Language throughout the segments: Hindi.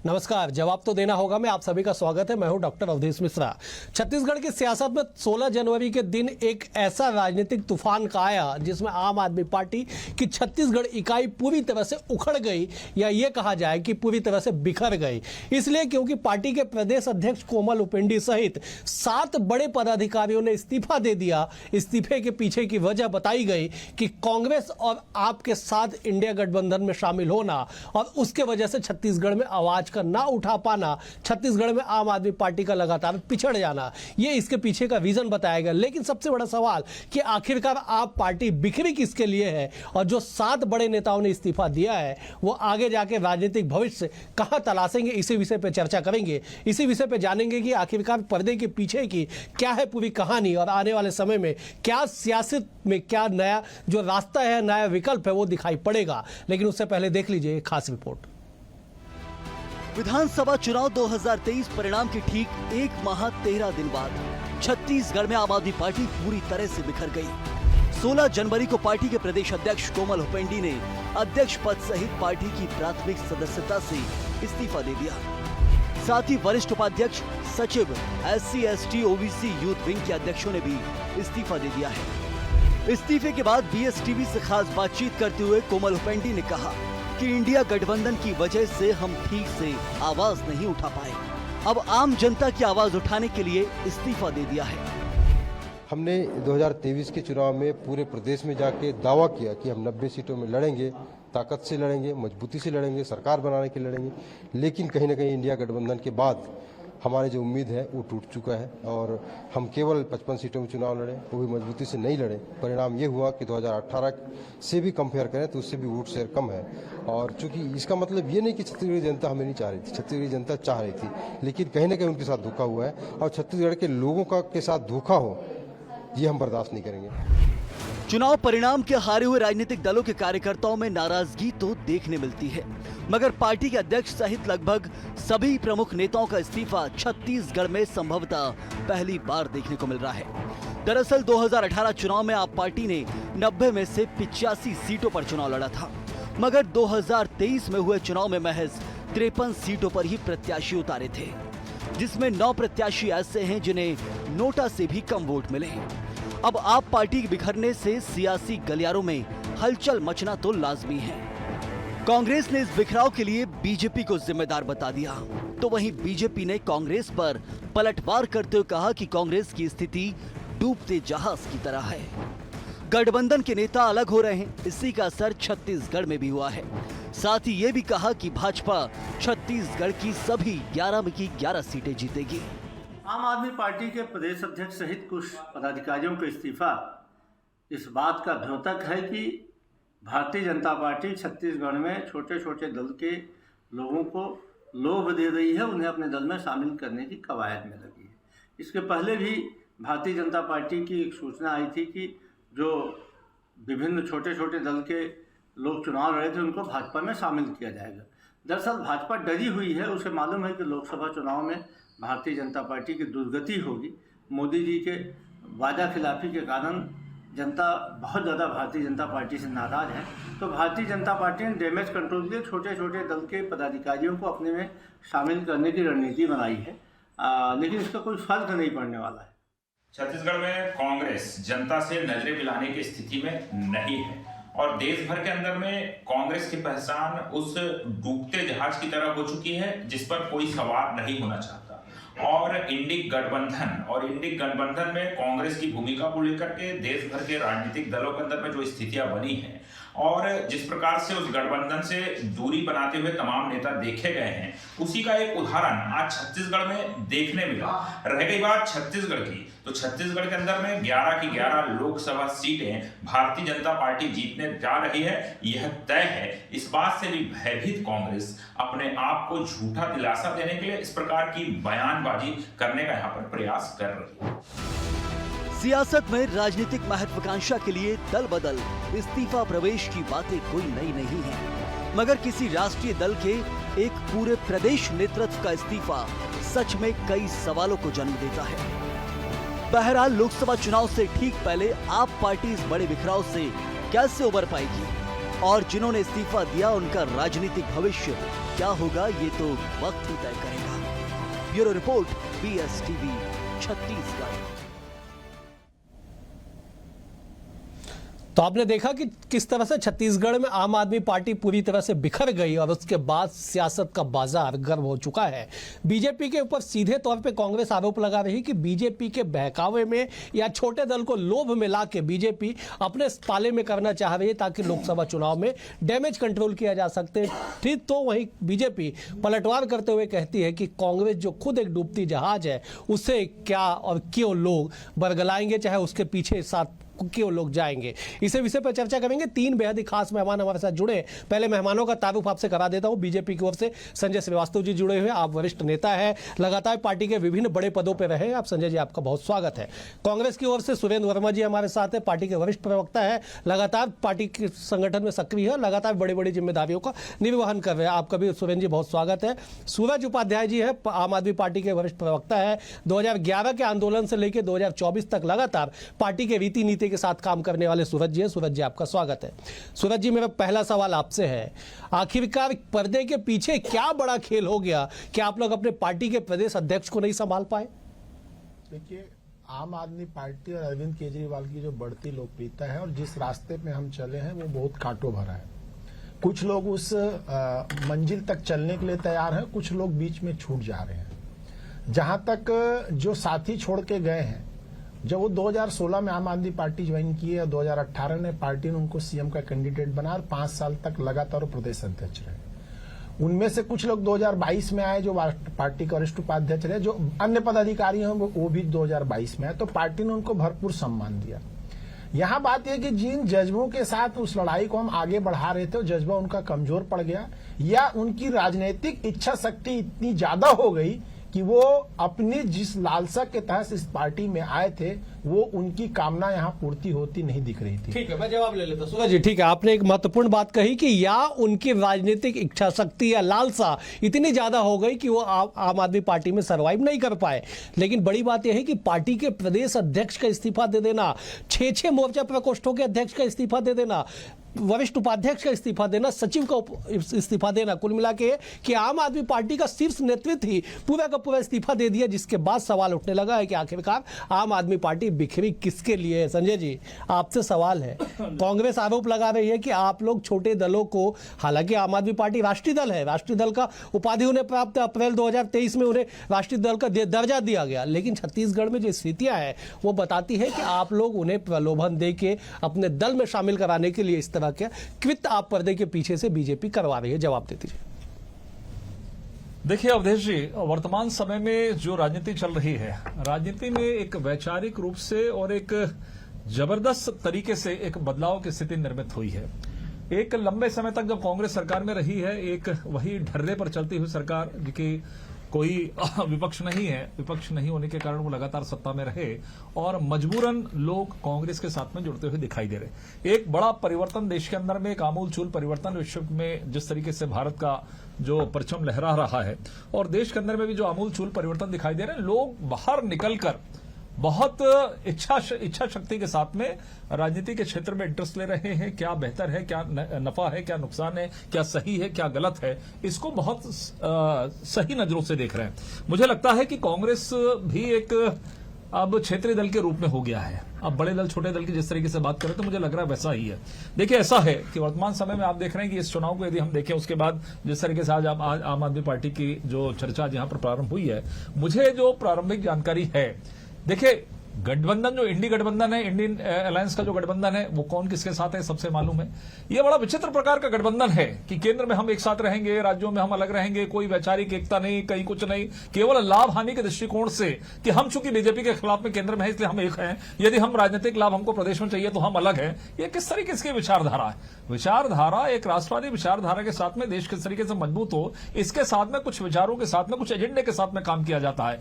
नमस्कार। जवाब तो देना होगा मैं आप सभी का स्वागत है। मैं हूं डॉक्टर अवधेश मिश्रा। छत्तीसगढ़ की सियासत में 16 जनवरी के दिन एक ऐसा राजनीतिक तूफान का आया जिसमें आम आदमी पार्टी की छत्तीसगढ़ इकाई पूरी तरह से उखड़ गई, या ये कहा जाए कि पूरी तरह से बिखर गई। इसलिए क्योंकि पार्टी के प्रदेश अध्यक्ष कोमल हुपेंडी सहित 7 बड़े पदाधिकारियों ने इस्तीफा दे दिया। इस्तीफे के पीछे की वजह बताई गई कि कांग्रेस और आप के साथ इंडिया गठबंधन में शामिल होना और उसके वजह से छत्तीसगढ़ में आवाज का ना उठा पाना, छत्तीसगढ़ में आम आदमी पार्टी का लगातार पिछड़ जाना, ये इसके पीछे का रीजन बताया गया। लेकिन सबसे बड़ा सवाल कि आखिरकार आप पार्टी बिखरी किसके लिए है, और जो 7 बड़े नेताओं ने इस्तीफा दिया है वो आगे जाके राजनीतिक भविष्य कहां तलाशेंगे, इसी विषय पर चर्चा करेंगे। इसी विषय पर जानेंगे कि आखिरकार पर्दे के पीछे की क्या है पूरी कहानी और आने वाले समय में क्या सियासत में क्या नया जो रास्ता है, नया विकल्प है वो दिखाई पड़ेगा। लेकिन उससे पहले देख लीजिए एक खास रिपोर्ट। विधानसभा चुनाव 2023 परिणाम के ठीक 1 माह 13 दिन बाद छत्तीसगढ़ में आम आदमी पार्टी पूरी तरह से बिखर गई। 16 जनवरी को पार्टी के प्रदेश अध्यक्ष कोमल हुपेंडी ने अध्यक्ष पद सहित पार्टी की प्राथमिक सदस्यता से इस्तीफा दे दिया। साथ ही वरिष्ठ उपाध्यक्ष, सचिव, SC, ST, OBC youth wing के अध्यक्षों ने भी इस्तीफा दे दिया है। इस्तीफे के बाद BSTV से खास बातचीत करते हुए कोमल हुपेंडी ने कहा कि इंडिया गठबंधन की वजह से हम ठीक से आवाज नहीं उठा पाए। अब आम जनता की आवाज उठाने के लिए इस्तीफा दे दिया है। हमने 2023 के चुनाव में पूरे प्रदेश में जाके दावा किया कि हम 90 सीटों में लड़ेंगे, ताकत से लड़ेंगे, मजबूती से लड़ेंगे, सरकार बनाने के लिए लड़ेंगे। लेकिन कहीं ना कहीं इंडिया गठबंधन के बाद हमारी जो उम्मीद है वो टूट चुका है और हम केवल 55 सीटों में चुनाव लड़े, वो भी मजबूती से नहीं लड़े। परिणाम ये हुआ कि 2018 से भी कंपेयर करें तो उससे भी वोट शेयर कम है। और चूंकि इसका मतलब ये नहीं कि छत्तीसगढ़ जनता हमें नहीं चाह रही थी, छत्तीसगढ़ जनता चाह रही थी, लेकिन कहीं ना कहीं उनके साथ धोखा हुआ है और छत्तीसगढ़ के लोगों का के साथ धोखा हो ये हम बर्दाश्त नहीं करेंगे। चुनाव परिणाम के हारे हुए राजनीतिक दलों के कार्यकर्ताओं में नाराजगी तो देखने मिलती है, मगर पार्टी के अध्यक्ष सहित लगभग सभी प्रमुख नेताओं का इस्तीफा छत्तीसगढ़ में संभवतः पहली बार देखने को मिल रहा है। दरअसल 2018 चुनाव में आप पार्टी ने 90 में से 85 सीटों पर चुनाव लड़ा था, मगर 2023 में हुए चुनाव में महज 53 सीटों पर ही प्रत्याशी उतारे थे, जिसमें 9 प्रत्याशी ऐसे हैं जिन्हें नोटा से भी कम वोट मिले। अब आप पार्टी के बिखरने से सियासी गलियारों में हलचल मचना तो लाजमी है। कांग्रेस ने इस बिखराव के लिए बीजेपी को जिम्मेदार बता दिया, तो वहीं बीजेपी ने कांग्रेस पर पलटवार करते हुए कहा कि कांग्रेस की स्थिति डूबते जहाज की तरह है। गठबंधन के नेता अलग हो रहे हैं, इसी का असर छत्तीसगढ़ में भी हुआ है। साथ ही ये भी कहा कि भाजपा छत्तीसगढ़ की सभी 11 में की 11 सीटें जीतेगी। आम आदमी पार्टी के प्रदेश अध्यक्ष सहित कुछ पदाधिकारियों का इस्तीफा इस बात का द्योतक है कि भारतीय जनता पार्टी छत्तीसगढ़ में छोटे छोटे दल के लोगों को लोभ दे रही है, उन्हें अपने दल में शामिल करने की कवायद में लगी है। इसके पहले भी भारतीय जनता पार्टी की एक सूचना आई थी कि जो विभिन्न छोटे छोटे दल के लोग चुनाव लड़े थे उनको भाजपा में शामिल किया जाएगा। दरअसल भाजपा डरी हुई है, उसे मालूम है कि लोकसभा चुनाव में भारतीय जनता पार्टी की दुर्गति होगी। मोदी जी के वादा खिलाफी के कारण जनता बहुत ज़्यादा भारतीय जनता पार्टी से नाराज़ है, तो भारतीय जनता पार्टी ने डैमेज कंट्रोल के लिए छोटे छोटे दल के पदाधिकारियों को अपने में शामिल करने की रणनीति बनाई है, लेकिन इसका कोई फर्क नहीं पड़ने वाला है। छत्तीसगढ़ में कांग्रेस जनता से नजरें मिलाने की स्थिति में नहीं है और देश भर के अंदर में कांग्रेस की पहचान उस डूबते जहाज की तरह हो चुकी है जिस पर कोई सवार नहीं होना चाहता। और इंडिक गठबंधन में कांग्रेस की भूमिका को लेकर के देश भर के राजनीतिक दलों के अंदर में जो स्थितियां बनी हैं और जिस प्रकार से उस गठबंधन से दूरी बनाते हुए तमाम नेता देखे गए हैं, उसी का एक उदाहरण आज छत्तीसगढ़ में देखने मिला। रह गई बात छत्तीसगढ़ की, तो छत्तीसगढ़ के अंदर में 11 की 11 लोकसभा सीटें भारतीय जनता पार्टी जीतने जा रही है, यह तय है। इस बात से भी भयभीत कांग्रेस अपने आप को झूठा दिलासा देने के लिए इस प्रकार की बयानबाजी करने का यहाँ पर प्रयास कर रही है। सियासत में राजनीतिक महत्वाकांक्षा के लिए दल बदल, इस्तीफा प्रवेश की बातें कोई नई नहीं है, मगर किसी राष्ट्रीय दल के एक पूरे प्रदेश नेतृत्व का इस्तीफा सच में कई सवालों को जन्म देता है। बहरहाल लोकसभा चुनाव से ठीक पहले आप पार्टी इस बड़े बिखराव से कैसे उबर पाएगी, और जिन्होंने इस्तीफा दिया उनका राजनीतिक भविष्य क्या होगा ये तो वक्त ही तय करेगा। Bureau report, BSTV, Chhattisgarh. तो आपने देखा कि किस तरह से छत्तीसगढ़ में आम आदमी पार्टी पूरी तरह से बिखर गई और उसके बाद सियासत का बाजार गर्म हो चुका है। बीजेपी के ऊपर सीधे तौर पे कांग्रेस आरोप लगा रही कि बीजेपी के बहकावे में या छोटे दल को लोभ में ला के बीजेपी अपने पाले में करना चाह रही है ताकि लोकसभा चुनाव में डैमेज कंट्रोल किया जा सकते। ठीक तो वहीं बीजेपी पलटवार करते हुए कहती है कि कांग्रेस जो खुद एक डूबती जहाज है उसे क्या और क्यों लोग बरगलाएंगे, चाहे उसके पीछे साथ क्यों लोग जाएंगे। इसे विषय पर चर्चा करेंगे। तीन बेहद ही खास मेहमान हमारे साथ जुड़े। पहले मेहमानों का तारुफ आपसे करा देता हूं। बीजेपी की ओर से संजय श्रीवास्तव जी जुड़े हुए, आप वरिष्ठ नेता है, लगातार पार्टी के विभिन्न बड़े पदों पर रहे आप। संजय जी, आपका बहुत स्वागत है। कांग्रेस की ओर से सुरेंद्र वर्मा जी हमारे साथ है, पार्टी के वरिष्ठ प्रवक्ता है, लगातार पार्टी के संगठन में सक्रिय है, लगातार बड़ी बड़ी जिम्मेदारियों का निर्वहन कर रहे हैं। आपका भी सुरेंद्र जी बहुत स्वागत है। सूरज उपाध्याय जी है, आम आदमी पार्टी के वरिष्ठ प्रवक्ता है, 2011 के आंदोलन से लेकर 2024 तक लगातार पार्टी के रीति नीति के साथ काम करने वाले सूरज जी है। सूरज जी, आपका स्वागत है। सूरज जी, मेरा पहला सवाल आपसे है, आखिरकार पर्दे के पीछे क्या बड़ा खेल हो गया कि आप लोग अपने पार्टी के प्रदेश अध्यक्ष को नहीं संभाल पाए? देखिए, आम आदमी पार्टी और अरविंद केजरीवाल की जो बढ़ती लोकप्रियता है और जिस रास्ते पे हम चले हैं वो बहुत कांटों भरा है। कुछ लोग उस मंजिल तक चलने के लिए तैयार हैं, कुछ लोग बीच में छूट जा रहे हैं। जहां तक जो साथी छोड़ के गए हैं, जब वो 2016 में आम आदमी पार्टी ज्वाइन की है, 2018 में पार्टी ने उनको सीएम का कैंडिडेट बना और 5 साल तक लगातार प्रदेश अध्यक्ष रहे। उनमें से कुछ लोग 2022 में आए जो पार्टी के वरिष्ठ उपाध्यक्ष रहे, जो अन्य पदाधिकारी हैं वो भी 2022 में आए, तो पार्टी ने उनको भरपूर सम्मान दिया। यहाँ बात यह कि जिन जज्बों के साथ उस लड़ाई को हम आगे बढ़ा रहे थे, जज्बा उनका कमजोर पड़ गया या उनकी राजनीतिक इच्छा शक्ति इतनी ज्यादा हो गई कि वो अपनी जिस लालसा के तहत इस पार्टी में आए थे वो उनकी कामना यहाँ पूर्ति होती नहीं दिख रही थी। ठीक है, मैं जवाब ले लेता हूं। सूरज जी, ठीक है, आपने एक महत्वपूर्ण बात कही कि या उनकी राजनीतिक इच्छा शक्ति या लालसा इतनी ज्यादा हो गई कि वो आम आदमी पार्टी में सर्वाइव नहीं कर पाए। लेकिन बड़ी बात यह है कि पार्टी के प्रदेश अध्यक्ष का इस्तीफा दे देना, 6 मोर्चा प्रकोष्ठों के अध्यक्ष का इस्तीफा दे देना, वरिष्ठ उपाध्यक्ष का इस्तीफा देना, सचिव का इस्तीफा देना, कुल मिला के कि आम आदमी पार्टी का शीर्ष नेतृत्व ही पूरा का पूरा इस्तीफा दे दिया, जिसके बाद सवाल उठने लगा है कि आखिरकार आम आदमी पार्टी बिखरी किसके लिए है। संजय जी, आपसे सवाल है, कांग्रेस आरोप लगा रही है कि आप लोग छोटे दलों को, हालांकि आम आदमी पार्टी राष्ट्रीय दल है, राष्ट्रीय दल का उपाधि उन्हें प्राप्त, अप्रैल 2023 में उन्हें राष्ट्रीय दल का दर्जा दिया गया, लेकिन छत्तीसगढ़ में जो स्थितियां हैं वो बताती है कि आप लोग उन्हें प्रलोभन दे के अपने दल में शामिल कराने के लिए इस तरह के कृत्य आप पर्दे के पीछे से बीजेपी करवा रही है। जवाब दे दीजिए। देखिए अवधेश जी, वर्तमान समय में जो राजनीति चल रही है, राजनीति में एक वैचारिक रूप से और एक जबरदस्त तरीके से एक बदलाव की स्थिति निर्मित हुई है। एक लंबे समय तक जब कांग्रेस सरकार में रही है, एक वही ढर्रे पर चलती हुई सरकार की कोई विपक्ष नहीं है, विपक्ष नहीं होने के कारण वो लगातार सत्ता में रहे और मजबूरन लोग कांग्रेस के साथ में जुड़ते हुए दिखाई दे रहे। एक बड़ा परिवर्तन देश के अंदर में, एक आमूलचूल परिवर्तन विश्व में जिस तरीके से भारत का जो परचम लहरा रहा है और देश के अंदर में भी जो आमूलचूल परिवर्तन दिखाई दे रहे हैं, लोग बाहर निकलकर बहुत इच्छा शक्ति के साथ में राजनीति के क्षेत्र में इंटरेस्ट ले रहे हैं। क्या बेहतर है, क्या नफा है, क्या नुकसान है, क्या सही है, क्या गलत है, इसको बहुत सही नजरों से देख रहे हैं। मुझे लगता है कि कांग्रेस भी एक अब क्षेत्रीय दल के रूप में हो गया है। अब बड़े दल छोटे दल की जिस तरीके से बात करें तो मुझे लग रहा है वैसा ही है। देखिए, ऐसा है कि वर्तमान समय में आप देख रहे हैं कि इस चुनाव को यदि हम देखें, उसके बाद जिस तरीके से आज आम आदमी पार्टी की जो चर्चा जहां पर प्रारंभ हुई है, मुझे जो प्रारंभिक जानकारी है, देखिए गठबंधन जो इंडी गठबंधन है, इंडियन अलायंस का जो गठबंधन है, वो कौन किसके साथ है सबसे मालूम है। ये बड़ा विचित्र प्रकार का गठबंधन है कि केंद्र में हम एक साथ रहेंगे, राज्यों में हम अलग रहेंगे, कोई वैचारिक एकता नहीं, कहीं कुछ नहीं, केवल लाभ हानि के दृष्टिकोण से कि हम चूंकि बीजेपी के खिलाफ में केंद्र में है इसलिए हम एक हैं, यदि हम राजनीतिक लाभ हमको प्रदेश में चाहिए तो हम अलग हैं। ये किस तरीके की विचारधारा है? विचारधारा एक राष्ट्रवादी विचारधारा के साथ में देश किस तरीके से मजबूत हो, इसके साथ में कुछ विचारों के साथ में, कुछ एजेंडे के साथ में काम किया जाता है।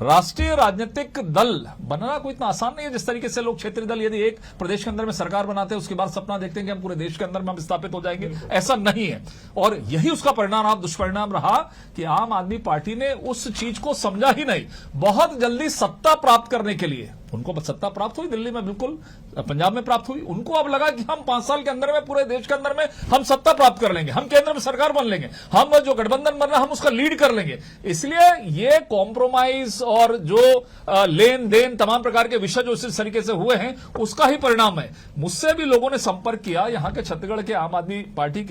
राष्ट्रीय राजनीतिक दल बनना कोई इतना आसान नहीं है जिस तरीके से लोग क्षेत्रीय दल यदि एक प्रदेश के अंदर में सरकार बनाते हैं उसके बाद सपना देखते हैं कि हम पूरे देश के अंदर में हम स्थापित हो जाएंगे। ऐसा नहीं है और यही उसका परिणाम, दुष्परिणाम रहा कि आम आदमी पार्टी ने उस चीज को समझा ही नहीं। बहुत जल्दी सत्ता प्राप्त करने के लिए उनको सत्ता प्राप्त हुई दिल्ली में, बिल्कुल पंजाब में प्राप्त हुई। उनको अब लगा कि हम 5 साल के अंदर में पूरे देश के अंदर में हम सत्ता प्राप्त कर लेंगे, हम केंद्र में सरकार बन लेंगे, हम जो गठबंधन बन रहा है हम उसका लीड कर लेंगे। इसलिए ये कॉम्प्रोमाइज और जो लेन देन तमाम प्रकार के विषय जो इस तरीके से हुए हैं उसका ही परिणाम है। मुझसे भी लोगों ने संपर्क किया, यहाँ के छत्तीसगढ़ के आम आदमी पार्टी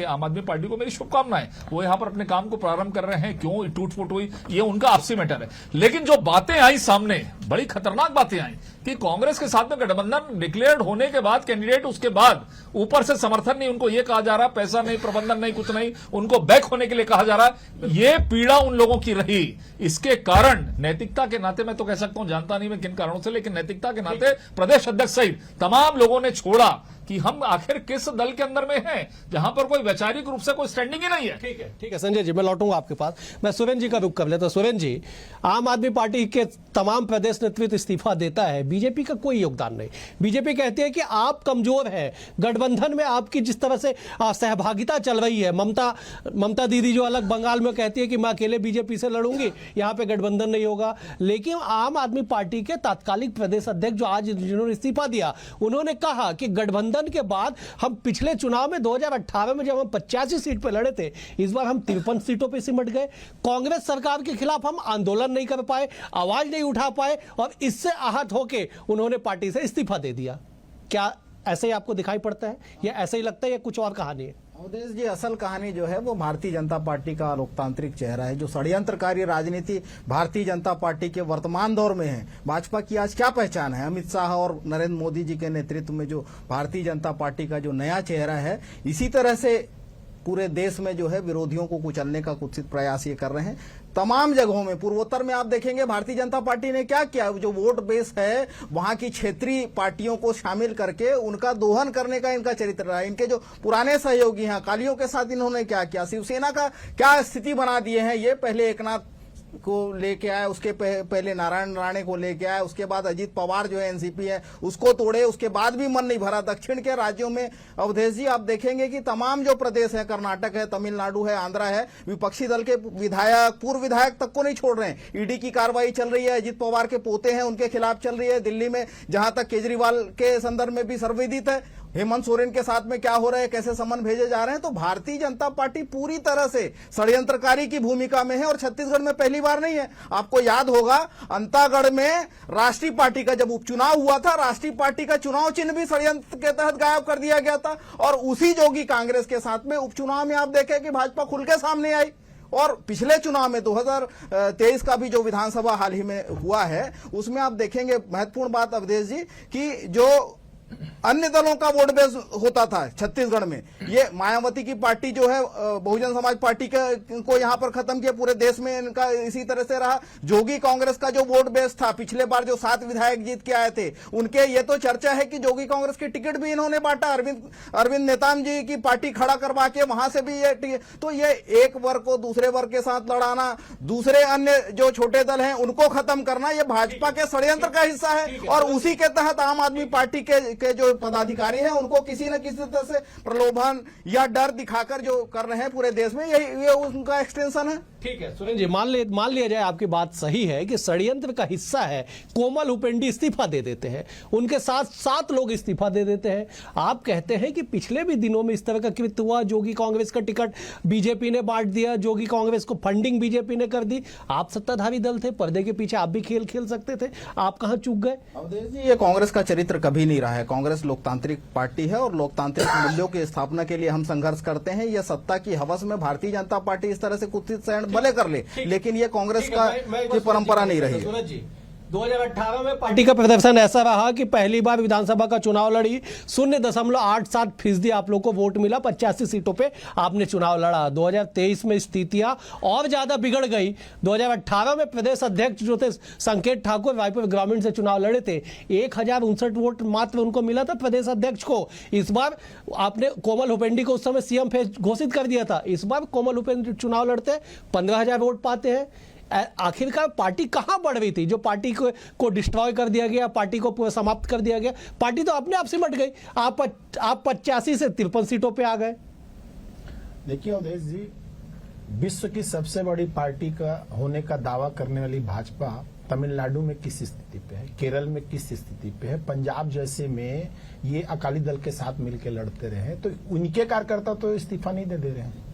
को मेरी शुभकामनाएं, वो यहाँ पर अपने काम को प्रारंभ कर रहे हैं। क्यों टूट फूट हुई ये उनका आपसी मैटर है, लेकिन जो बातें आई सामने, बड़ी खतरनाक बातें आई कि कांग्रेस के साथ में गठबंधन डिक्लेयर्ड होने के बाद कैंडिडेट, उसके बाद ऊपर से समर्थन नहीं, उनको ये कहा जा रहा पैसा नहीं, प्रबंधन नहीं, कुछ नहीं, उनको बैक होने के लिए कहा जा रहा है। ये पीड़ा उन लोगों की रही। इसके कारण नैतिकता के नाते, मैं तो कह सकता हूं, जानता नहीं मैं किन कारणों से, लेकिन नैतिकता के नाते प्रदेश अध्यक्ष सहित तमाम लोगों ने छोड़ा कि हम आखिर किस दल के अंदर में हैं जहां पर कोई वैचारिक रूप से कोई स्टैंडिंग ही नहीं है। ठीक है संजय जी, मैं लौटूंगा आपके पास। मैं सुरेंद्र जी का रुख कर लेता हूं। सुरेंद्र जी, आम आदमी पार्टी के तमाम प्रदेश नेतृत्व इस्तीफा देता है, बीजेपी का कोई योगदान नहीं। बीजेपी कहती है कि आप कमजोर है, गठबंधन में आपकी जिस तरह से सहभागिता चल रही है, ममता दीदी जो अलग बंगाल में कहती है कि मैं अकेले बीजेपी से लड़ूंगी, यहां पे गठबंधन नहीं होगा। लेकिन आम आदमी पार्टी के तात्कालिक प्रदेश अध्यक्ष जो आज जिन्होंने इस्तीफा दिया, उन्होंने कहा कि गठबंधन के बाद हम पिछले चुनाव में 2018 में जब हम 85 सीट पर लड़े थे, इस बार हम 53 सीटों पर सिमट गए। कांग्रेस सरकार के खिलाफ हम आंदोलन नहीं कर पाए, आवाज नहीं उठा पाए, और इससे आहत होकर उन्होंने पार्टी से इस्तीफा दे दिया। क्या ऐसे ही आपको दिखाई पड़ता है, या ऐसे ही लगता है, या कुछ और कहानी है? अवधेश जी, असल कहानी जो है वो भारतीय जनता पार्टी का लोकतांत्रिक चेहरा है। जो षड्यंत्रकारी राजनीति भारतीय जनता पार्टी के वर्तमान दौर में है, भाजपा की आज क्या पहचान है? अमित शाह और नरेंद्र मोदी जी के नेतृत्व में जो भारतीय जनता पार्टी का जो नया चेहरा है, इसी तरह से पूरे देश में जो है विरोधियों को कुचलने का कुत्सित प्रयास ये कर रहे हैं। तमाम जगहों में, पूर्वोत्तर में आप देखेंगे भारतीय जनता पार्टी ने क्या किया, जो वोट बेस है वहां की क्षेत्रीय पार्टियों को शामिल करके उनका दोहन करने का इनका चरित्र रहा है। इनके जो पुराने सहयोगी हैं अकालियों के साथ इन्होंने क्या किया, शिवसेना का क्या स्थिति बना दिए हैं। ये पहले एकनाथ को लेके आए, उसके पहले नारायण राणे को लेके आए, उसके बाद अजीत पवार जो है एनसीपी है उसको तोड़े, उसके बाद भी मन नहीं भरा। दक्षिण के राज्यों में अवधेश जी आप देखेंगे कि तमाम जो प्रदेश है, कर्नाटक है, तमिलनाडु है, आंध्रा है, विपक्षी दल के विधायक, पूर्व विधायक तक को नहीं छोड़ रहे हैं। ईडी की कार्रवाई चल रही है, अजीत पवार के पोते हैं उनके खिलाफ चल रही है। दिल्ली में जहां तक केजरीवाल के संदर्भ में भी सर्वविदित है, हेमंत सोरेन के साथ में क्या हो रहा है, कैसे सम्मन भेजे जा रहे हैं। तो भारतीय जनता पार्टी पूरी तरह से षड्यंत्रकारी की भूमिका में है, और छत्तीसगढ़ में पहली बार नहीं है। आपको याद होगा अंतागढ़ में राष्ट्रीय पार्टी का जब उपचुनाव हुआ था, राष्ट्रीय पार्टी का चुनाव चिन्ह भी षड्यंत्र के तहत गायब कर दिया गया था, और उसी जोगी कांग्रेस के साथ में उपचुनाव में आप देखें कि भाजपा खुल के सामने आई। और पिछले चुनाव में 2023 का भी जो विधानसभा हाल ही में हुआ है, उसमें आप देखेंगे महत्वपूर्ण बात अवधेश जी कि जो अन्य दलों का वोट बेस होता था छत्तीसगढ़ में, ये मायावती की पार्टी जो है बहुजन समाज पार्टी को यहां पर खत्म किया, पूरे देश में इनका इसी तरह से रहा। जोगी कांग्रेस का जो वोट बेस था, पिछले बार जो 7 विधायक जीत के आए थे उनके, ये तो चर्चा है कि जोगी कांग्रेस की टिकट भी इन्होंने बांटा, अरविंद नेताम जी की पार्टी खड़ा करवा के वहां से भी ये, तो ये एक वर्ग को दूसरे वर्ग के साथ लड़ाना, दूसरे अन्य जो छोटे दल हैं उनको खत्म करना, ये भाजपा के षड्यंत्र का हिस्सा है। और उसी के तहत आम आदमी पार्टी के जो पदाधिकारी हैं उनको किसी न किसी तरह से प्रलोभन या डर दिखाकर जो कर रहे हैं पूरे देश में, ये उनका एक्सटेंशन है। ठीक है सुरेंद्र जी, मान लिया जाए आपकी बात सही है कि षड्यंत्र का हिस्सा है। कोमल हुपेंडी इस्तीफा दे देते हैं, उनके साथ 7 लोग इस्तीफा दे देते हैं। आप कहते हैं कि पिछले भी दिनों में इस तरह का कृत्य हुआ, जोगी कांग्रेस का टिकट बीजेपी ने बांट दिया, जोगी कांग्रेस को फंडिंग बीजेपी ने कर दी। आप सत्ताधारी दल थे, पर्दे के पीछे आप भी खेल सकते थे, आप कहां चूक गए? अवधेश जी, ये कांग्रेस का चरित्र कभी नहीं रहा है। कांग्रेस लोकतांत्रिक पार्टी है और लोकतांत्रिक मूल्यों की स्थापना के लिए हम संघर्ष करते हैं। यह सत्ता की हवस में भारतीय जनता पार्टी इस तरह से कुत्सित सहन भले कर ले, लेकिन ये कांग्रेस की परंपरा नहीं रही है। 2018 में पार्टी का प्रदर्शन ऐसा रहा कि पहली बार विधानसभा का चुनाव लड़ी, 0.87% आप लोग को वोट मिला, 85 सीटों पे आपने चुनाव लड़ा। 2023 में स्थितियां और ज्यादा बिगड़ गई। 2018 में प्रदेश अध्यक्ष जो थे संकेत ठाकुर रायपुर ग्रामीण से चुनाव लड़े थे, 1059 वोट मात्र उनको मिला था प्रदेश अध्यक्ष को। इस बार आपने कोमल हुपेंडी को उस समय सीएम घोषित कर दिया था, इस बार कोमल हुपेंडी चुनाव लड़ते 15,000 वोट पाते हैं। आखिरकार पार्टी कहां बढ़ रही थी? जो पार्टी को डिस्ट्रॉय कर दिया गया, पार्टी को पूरा समाप्त कर दिया गया, पार्टी तो अपने आप सिमट गई। आप 85 से 53 सीटों पे आ गए। देखिए अवधेश जी, विश्व की सबसे बड़ी पार्टी का होने का दावा करने वाली भाजपा तमिलनाडु में किस स्थिति पे है, केरल में किस स्थिति पे है, पंजाब जैसे में ये अकाली दल के साथ मिलकर लड़ते रहे, तो उनके कार्यकर्ता तो इस्तीफा नहीं दे रहे हैं।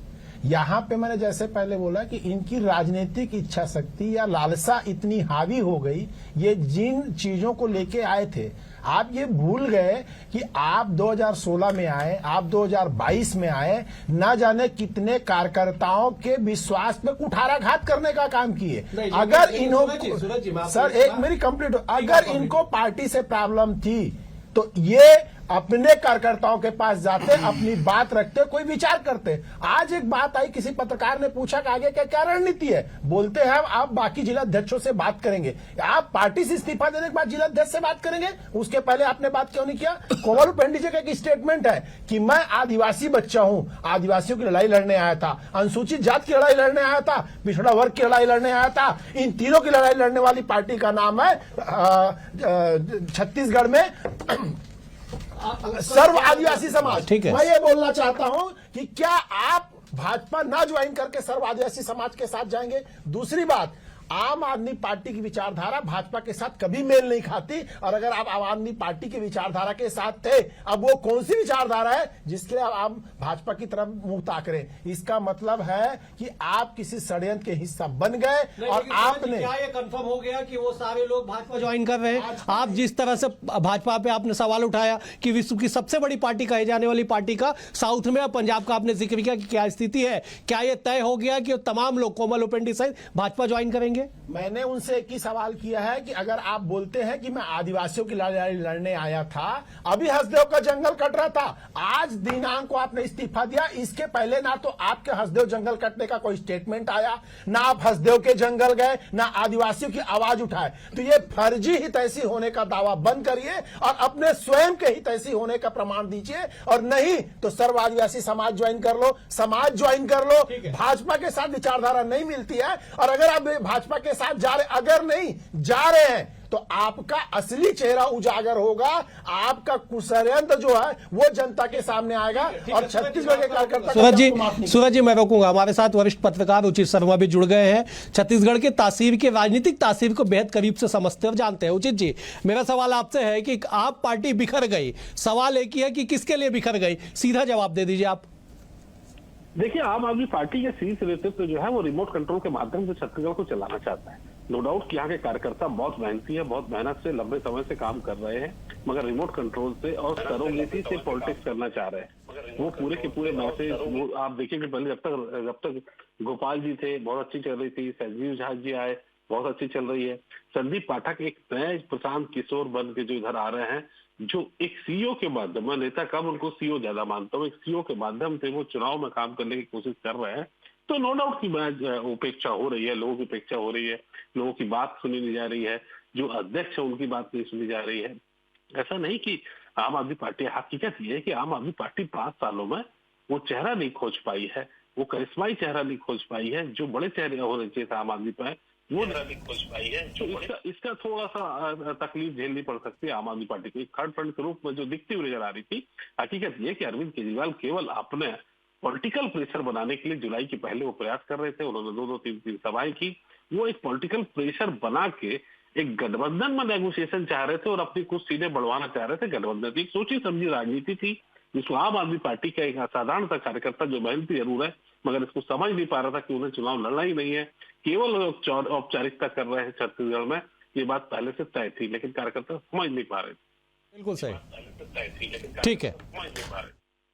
यहाँ पे मैंने जैसे पहले बोला कि इनकी राजनीतिक इच्छा शक्ति या लालसा इतनी हावी हो गई, ये जिन चीजों को लेके आए थे, आप ये भूल गए कि आप 2016 में आए, आप 2022 में आए, ना जाने कितने कार्यकर्ताओं के विश्वास पे कुठाराघात करने का काम किए। अगर इन्होंने सर एक मेरी कंप्लीट, अगर इनको पार्टी से प्रॉब्लम थी तो ये अपने कार्यकर्ताओं के पास जाते, अपनी बात रखते, कोई विचार करते। आज एक बात आई, किसी पत्रकार ने पूछा कि आगे क्या रणनीति है, बोलते हैं आप बाकी जिलाध्यक्षों से बात करेंगे। आप पार्टी से इस्तीफा देने के बाद जिलाध्यक्ष से बात करेंगे, उसके पहले आपने बात क्यों नहीं किया? कोमल उपेंद्र जी का एक स्टेटमेंट है कि मैं आदिवासी बच्चा हूं, आदिवासियों की लड़ाई लड़ने आया था, अनुसूचित जाति की लड़ाई लड़ने आया था, पिछड़ा वर्ग की लड़ाई लड़ने आया था। इन तीनों की लड़ाई लड़ने वाली पार्टी का नाम है छत्तीसगढ़ में सर्व आदिवासी समाज। ठीक है, मैं ये बोलना चाहता हूं कि क्या आप भाजपा ना ज्वाइन करके सर्व आदिवासी समाज के साथ जाएंगे? दूसरी बात, आम आदमी पार्टी की विचारधारा भाजपा के साथ कभी मेल नहीं खाती, और अगर आप आम आदमी पार्टी की विचारधारा के साथ थे, अब वो कौन सी विचारधारा है जिसके लिए आप भाजपा की तरफ मुंह ताक रहे? इसका मतलब है कि आप किसी षड्यंत्र के हिस्सा बन गए और आपने। क्या ये कंफर्म हो गया कि वो सारे लोग भाजपा ज्वाइन कर रहे हैं? आप जिस तरह से भाजपा पे आपने सवाल उठाया कि विश्व की सबसे बड़ी पार्टी कही जाने वाली पार्टी का साउथ में और पंजाब का आपने जिक्र किया कि क्या स्थिति है, क्या ये तय हो गया कि तमाम लोग कोमल उपेंद्र सहित भाजपा ज्वाइन करेंगे? मैंने उनसे एक ही सवाल किया है कि अगर आप बोलते हैं कि मैं आदिवासियों की लड़ाई लड़ने आया था, अभी हसदेव का जंगल कट रहा था, आज दिनांक को आपने इस्तीफा दिया, इसके पहले ना तो आपके हसदेव जंगल कटने का कोई स्टेटमेंट आया, ना आप हसदेव के जंगल गए, ना आदिवासियों की आवाज उठाए। तो ये फर्जी हितैषी होने का दावा बंद करिए और अपने स्वयं के हितैषी होने का प्रमाण दीजिए, और नहीं तो सर्व आदिवासी समाज ज्वाइन कर लो, समाज ज्वाइन कर लो। भाजपा के साथ विचारधारा नहीं मिलती है, और अगर आप भाजपा के साथ जा रहे, अगर नहीं जा रहे हैं, तो आपका असली चेहरा उजागर होगा, आपका कुषड्यंत्र जो है वो जनता के सामने आएगा। और छत्तीसगढ़ के कार्यकर्ता सूरज जी मैं रोकूंगा, हमारे साथ वरिष्ठ पत्रकार उचित शर्मा भी जुड़ गए हैं, छत्तीसगढ़ के तासीर के राजनीतिक तासीर को बेहद करीब से समझते और जानते हैं। उचित जी, मेरा सवाल आपसे है कि आप पार्टी बिखर गई, सवाल एक ही है कि किसके लिए बिखर गई? सीधा जवाब दे दीजिए आप। देखिए, आम आदमी पार्टी के शीर्ष नेतृत्व जो है वो रिमोट कंट्रोल के माध्यम से छत्तीसगढ़ को चलाना चाहता है। नो डाउट कि यहाँ के कार्यकर्ता बहुत मेहनती है, बहुत मेहनत से लंबे समय से काम कर रहे हैं, मगर रिमोट कंट्रोल से और सरोगेसी से पॉलिटिक्स करना चाह रहे हैं। वो पूरे के पूरे मैसेज वो आप देखिए कि पहले जब तक गोपाल जी थे बहुत अच्छी चल रही थी, संजीव झा जी आए बहुत अच्छी चल रही है, संदीप पाठक एक नए प्रशांत किशोर बन के जो इधर आ रहे हैं, जो एक सीईओ के माध्यम, मैं नेता कम उनको सीईओ ज्यादा मानता हूँ, एक सीईओ के माध्यम से वो चुनाव में काम करने की कोशिश कर रहे हैं। तो नो डाउट की उपेक्षा हो रही है, लोगों की उपेक्षा हो रही है, लोगों की बात सुनी नहीं जा रही है, जो अध्यक्ष है उनकी बात नहीं सुनी जा रही है। ऐसा नहीं कि आम आदमी पार्टी, हकीकत ये है कि आम आदमी पार्टी 5 सालों में वो चेहरा नहीं खोज पाई है, वो करिश्माई चेहरा नहीं खोज पाई है, जो बड़े चेहरे होने चाहिए था आम आदमी पर वो नहीं खोज पाई है। जो इसका थोड़ा सा तकलीफ झेलनी पड़ सकती है आम आदमी पार्टी को। एक थर्ड फ्रंट के रूप में जो दिखती हुई नजर आ रही थी, हकीकत ये कि अरविंद केजरीवाल केवल अपने पॉलिटिकल प्रेशर बनाने के लिए जुलाई के पहले वो प्रयास कर रहे थे, उन्होंने 2-3 सभाएं की, वो एक पॉलिटिकल प्रेशर बना के एक गठबंधन में नेगोशिएशन चाह रहे थे और अपनी कुछ सीटें बढ़वाना चाह रहे थे। गठबंधन की सोची समझी राजनीति थी, जिसको आम आदमी पार्टी का एक असाधारण सा कार्यकर्ता जो मेहनती जरूर है मगर इसको समझ नहीं पा रहा था कि उन्हें चुनाव लड़ना ही नहीं है, केवल औपचारिकता कर रहे हैं छत्तीसगढ़ में, ये बात पहले से तय थी, लेकिन कार्यकर्ता समझ नहीं पा रहे। बिल्कुल सही, ठीक है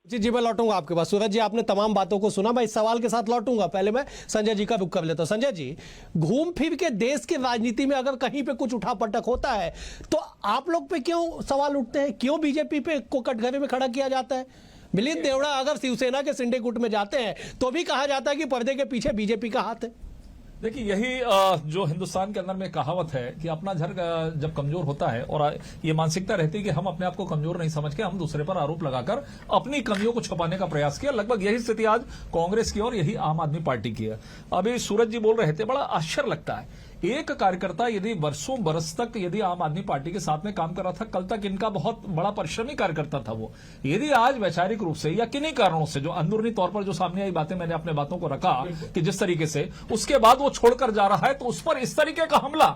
जी मैं लौटूंगा आपके पास। सूरज जी, आपने तमाम बातों को सुना, मैं इस सवाल के साथ लौटूंगा। पहले मैं संजय जी का रुख कर लेता हूं। संजय जी, घूम फिर के देश की राजनीति में अगर कहीं पे कुछ उठापटक होता है तो आप लोग पे क्यों सवाल उठते हैं? क्यों बीजेपी पे को कटघरे में खड़ा किया जाता है? मिलिंद देवड़ा अगर शिवसेना के सिंडे गुट में जाते हैं तो भी कहा जाता है कि पर्दे के पीछे बीजेपी का हाथ है। देखिए, यही जो हिंदुस्तान के अंदर में कहावत है कि अपना घर जब कमजोर होता है और ये मानसिकता रहती है कि हम अपने आप को कमजोर नहीं समझ के हम दूसरे पर आरोप लगाकर अपनी कमियों को छुपाने का प्रयास किया। लगभग यही स्थिति आज कांग्रेस की और यही आम आदमी पार्टी की है। अभी सूरज जी बोल रहे थे, बड़ा आश्चर्य लगता है, एक कार्यकर्ता यदि वर्षों बरस तक यदि आम आदमी पार्टी के साथ में काम कर रहा था, कल तक इनका बहुत बड़ा परिश्रमी कार्यकर्ता था वो, यदि आज वैचारिक रूप से या किन्हीं कारणों से जो अंदरूनी तौर पर जो सामने आई बातें, मैंने अपने बातों को रखा कि जिस तरीके से उसके बाद वो छोड़कर जा रहा है, तो उस पर इस तरीके का हमला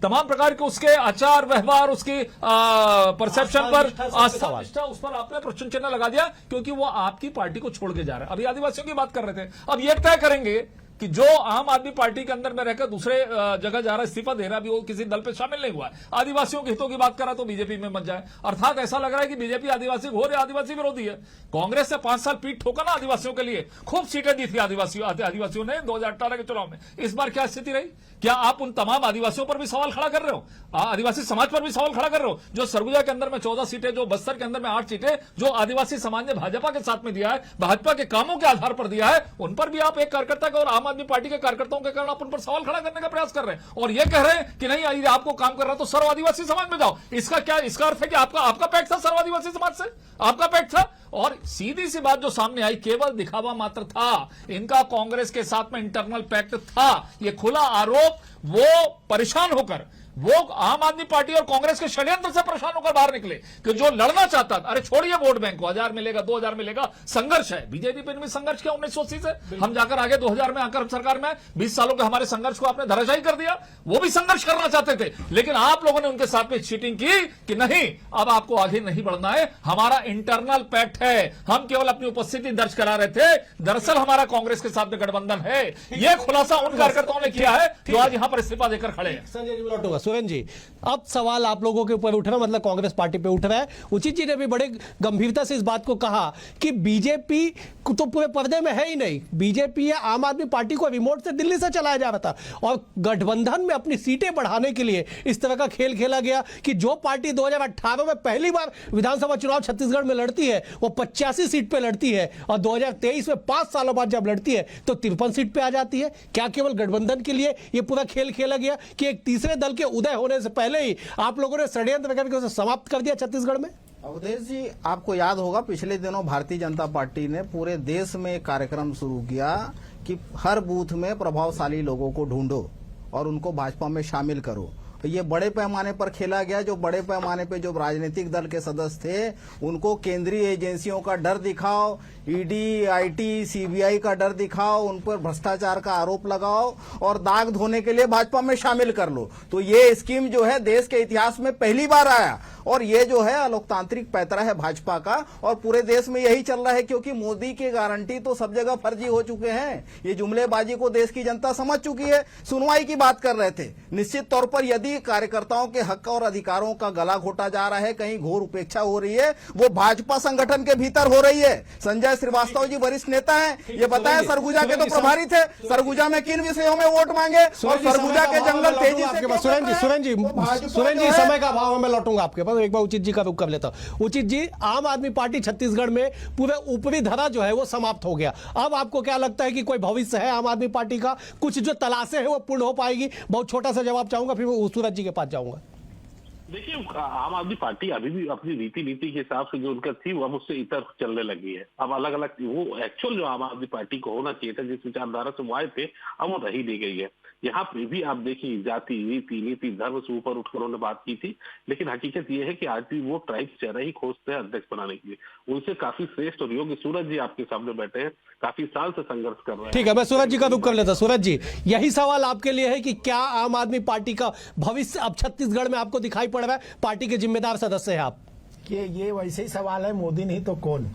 तमाम प्रकार के उसके आचार व्यवहार, उसकी परसेप्शन पर आस्था सवाल। निष्ठा, उस पर आपने प्रश्न चिन्ह लगा दिया क्योंकि वो आपकी पार्टी को छोड़ के जा रहा है। अभी आदिवासियों की बात कर रहे थे, अब ये तय करेंगे कि जो आम आदमी पार्टी के अंदर में रहकर दूसरे जगह जा रहा है, इस्तीफा दे रहा है, अभी वो किसी दल पे शामिल नहीं हुआ है, आदिवासियों के हितों की बात कर रहा तो बीजेपी में मत जाए। अर्थात ऐसा लग रहा है कि बीजेपी आदिवासी घोर या आदिवासी विरोधी है। कांग्रेस से 5 साल पीठ ठोका ना आदिवासियों के लिए, खूब सीटें दी थी आदिवासियों ने 2018 के चुनाव में। इस बार क्या स्थिति रही? क्या आप उन तमाम आदिवासियों पर भी सवाल खड़ा कर रहे हो, आदिवासी समाज पर भी सवाल खड़ा कर रहे हो? जो सरगुजा के अंदर में 14 सीटें, जो बस्तर के अंदर में 8 सीटें, जो आदिवासी समाज ने भाजपा के साथ में दिया है, भाजपा के कामों के आधार पर दिया है, उन पर भी आप एक कार्यकर्ता का और आम आदमी पार्टी के कार्यकर्ताओं के कारण आप उन पर सवाल खड़ा करने का प्रयास कर रहे हैं और ये कह रहे हैं कि नहीं, यदि आपको काम कर रहा तो सर्व आदिवासी समाज में जाओ। इसका क्या, इसका अर्थ है कि आपका पैक्ट था सर्व आदिवासी समाज से, आपका पैक्ट था। और सीधी सी बात जो सामने आई, केवल दिखावा मात्र था, इनका कांग्रेस के साथ में इंटरनल पैक्ट था। ये खुला आरोप, वो परेशान होकर, वो आम आदमी पार्टी और कांग्रेस के षड्यंत्र से परेशान होकर बाहर निकले कि जो लड़ना चाहता था, अरे छोड़िए वोट बैंक को, 1000 मिलेगा 2000 मिलेगा, संघर्ष है। बीजेपी पे भी संघर्ष किया 1980 से, हम जाकर आगे 2000 में आकर हम सरकार में 20 सालों के हमारे संघर्ष को आपने धराशायी कर दिया। वो भी संघर्ष करना चाहते थे, लेकिन आप लोगों ने उनके साथ में चीटिंग की कि नहीं, अब आपको आगे नहीं बढ़ना है, हमारा इंटरनल पैक्ट है, हम केवल अपनी उपस्थिति दर्ज करा रहे थे, दरअसल हमारा कांग्रेस के साथ में गठबंधन है। यह खुलासा उन कार्यकर्ताओं ने किया है जो आज यहां पर इस्तीफा देकर खड़े हैं। संजय जी लौटूंगा। सुरेंद्र जी, अब सवाल आप लोगों के ऊपर उठ रहा है, मतलब कांग्रेस पार्टी पे उठ रहा है। उचित जी ने भी बड़े गंभीरता से इस बात को कहा कि बीजेपी तो पूरे पर्दे में है ही नहीं, बीजेपी या आम आदमी पार्टी को रिमोट से दिल्ली से चलाया जा रहा था और गठबंधन में अपनी सीटें बढ़ाने के लिए इस तरह का खेल खेला गया कि जो पार्टी 2018 में पहली बार विधानसभा चुनाव छत्तीसगढ़ में लड़ती है वो 85 सीट पे लड़ती है और 2023 में 5 सालों बाद जब लड़ती है तो 53 सीट पे आ जाती है। क्या केवल गठबंधन के लिए ये पूरा खेल खेला गया कि एक तीसरे दल के उदय होने से पहले ही आप लोगों ने षड्यंत्र करके उसे समाप्त कर दिया छत्तीसगढ़ में? अवधेश जी, आपको याद होगा पिछले दिनों भारतीय जनता पार्टी ने पूरे देश में एक कार्यक्रम शुरू किया कि हर बूथ में प्रभावशाली लोगों को ढूंढो और उनको भाजपा में शामिल करो। ये बड़े पैमाने पर खेला गया। जो बड़े पैमाने पे जो राजनीतिक दल के सदस्य थे उनको केंद्रीय एजेंसियों का डर दिखाओ, ईडी, आईटी, सीबीआई का डर दिखाओ, उन पर भ्रष्टाचार का आरोप लगाओ और दाग धोने के लिए भाजपा में शामिल कर लो। तो ये स्कीम जो है देश के इतिहास में पहली बार आया और ये जो है अलोकतांत्रिक पैतरा है भाजपा का और पूरे देश में यही चल रहा है क्योंकि मोदी की गारंटी तो सब जगह फर्जी हो चुके हैं। ये जुमलेबाजी को देश की जनता समझ चुकी है। सुनवाई की बात कर रहे थे, निश्चित तौर पर यदि कार्यकर्ताओं के हक और अधिकारों का गला घोटा जा रहा है, कहीं घोर उपेक्षा हो रही है, वो भाजपा संगठन के भीतर हो रही है। संजय श्रीवास्तव जी वरिष्ठ नेता हैं, ये बताएं सरगुजा के तो प्रभारी थे, सरगुजा में किन विषयों में वोट मांगे और सरगुजा के जंगल तेजी से। सुरेंद्र जी समय का अभाव है, मैं लौटूंगा आपके पास, एक बार उचित जी का रुख कर लेता हूं। उचित जी, आम आदमी पार्टी छत्तीसगढ़ में पूरे ऊपरी धरा जो है वो समाप्त हो गया। अब आपको क्या लगता है कि कोई भविष्य है आम आदमी पार्टी का? कुछ जो तलाशें हैं वो पूर्ण हो पाएगी? बहुत छोटा सा जवाब चाहूंगा, फिर मैं सूरज जी के पास जाऊंगा। देखिए, आम आदमी पार्टी अभी भी अपनी नीति के हिसाब से जो उनका थी वो अब उससे इतर चलने लगी है। अब अलग अलग वो एक्चुअल जो आम आदमी पार्टी को होना चाहिए था, जिस विचारधारा से वो आए थे, अब वो रही दी गई है। यहाँ पे भी आप देखिए जाति, रीति, नीति, धर्म से ऊपर उठकर उन्होंने बात की थी, लेकिन हकीकत ये है कि आज भी वो ट्राइब चेहरा ही खोजते हैं अध्यक्ष बनाने के लिए। उनसे काफी श्रेष्ठ और योग्य सूरज जी आपके सामने बैठे हैं, काफी साल से संघर्ष कर रहे हैं। ठीक है, मैं सूरज जी का रुख कर लेता। सूरज जी, यही सवाल आपके लिए है कि क्या आम आदमी पार्टी का भविष्य अब छत्तीसगढ़ में आपको दिखाई पड़ रहा है? पार्टी के जिम्मेदार सदस्य हैं आप। ये वैसे ही सवाल है, मोदी नहीं तो कौन।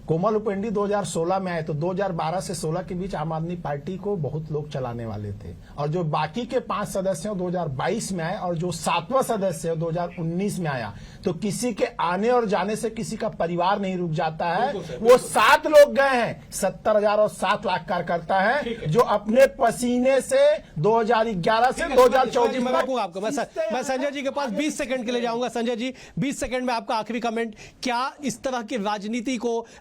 कोमल उपेंडी 2016 में आए तो 2012 से 16 के बीच आम आदमी पार्टी को बहुत लोग चलाने वाले थे और जो बाकी के 5 सदस्य 2022 में आए और जो 7वां सदस्य 2019 में आया, तो किसी के आने और जाने से किसी का परिवार नहीं रुक जाता है। वो 7 लोग गए हैं, 70,000 और 7 लाख कार्यकर्ता है जो अपने पसीने से 2011 से 2024 में आपको मैं संजय जी के पास 20 सेकंड के लिए जाऊंगा। संजय जी, 20 सेकंड में आपका आखिरी कमेंट। क्या इस तरह की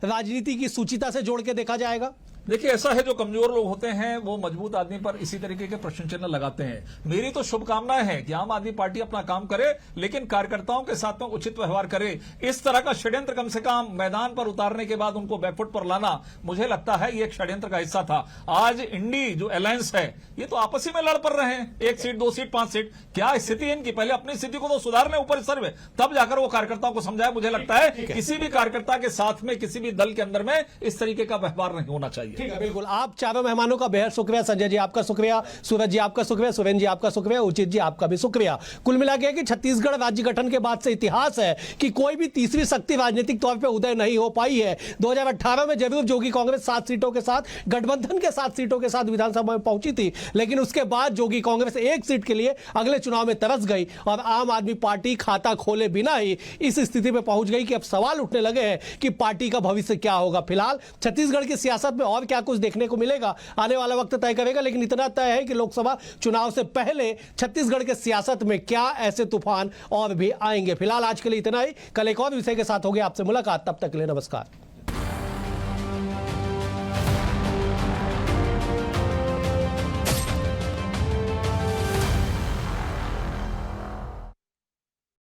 राजनीति की सूचिता से जोड़ के देखा जाएगा? देखिए, ऐसा है, जो कमजोर लोग होते हैं वो मजबूत आदमी पर इसी तरीके के प्रश्न चिन्ह लगाते हैं। मेरी तो शुभकामनाएं हैं कि आम आदमी पार्टी अपना काम करे, लेकिन कार्यकर्ताओं के साथ में उचित व्यवहार करे। इस तरह का षड्यंत्र कम से कम मैदान पर उतारने के बाद उनको बैकफुट पर लाना, मुझे लगता है ये एक षड्यंत्र का हिस्सा था। आज इंडी जो अलायंस है, ये तो आपस ही में लड़ पड़ रहे हैं, 1 सीट 2 सीट 5 सीट। क्या स्थिति है इनकी? पहले अपनी स्थिति को तो सुधार लें ऊपर सर्वे, तब जाकर वो कार्यकर्ताओं को समझाए। मुझे लगता है किसी भी कार्यकर्ता के साथ में, किसी भी दल के अंदर में इस तरीके का व्यवहार नहीं होना चाहिए। ठीक है, बिल्कुल। आप चारों मेहमानों का बेहद शुक्रिया। संजय जी आपका शुक्रिया, सूरज जी आपका शुक्रिया, सुरेंद्र जी आपका शुक्रिया, उचित जी आपका भी शुक्रिया। कुल मिला के कि छत्तीसगढ़ राज्य गठन के बाद से इतिहास है कि कोई भी तीसरी शक्ति राजनीतिक तौर पे उदय नहीं हो पाई है। 2018 में जरूर जोगी कांग्रेस 7 सीटों के साथ, गठबंधन के 7 सीटों के साथ विधानसभा में पहुंची थी, लेकिन उसके बाद जोगी कांग्रेस 1 सीट के लिए अगले चुनाव में तरस गई और आम आदमी पार्टी खाता खोले बिना ही इस स्थिति में पहुंच गई कि अब सवाल उठने लगे हैं कि पार्टी का भविष्य क्या होगा। फिलहाल छत्तीसगढ़ की सियासत में और क्या कुछ देखने को मिलेगा आने वाला वक्त तय करेगा, लेकिन इतना तय है कि लोकसभा चुनाव से पहले छत्तीसगढ़ के सियासत में क्या ऐसे तूफान और भी आएंगे। फिलहाल आज के लिए इतना ही। कल एक और विषय के साथ होगी आपसे मुलाकात, तब तक के लिए नमस्कार।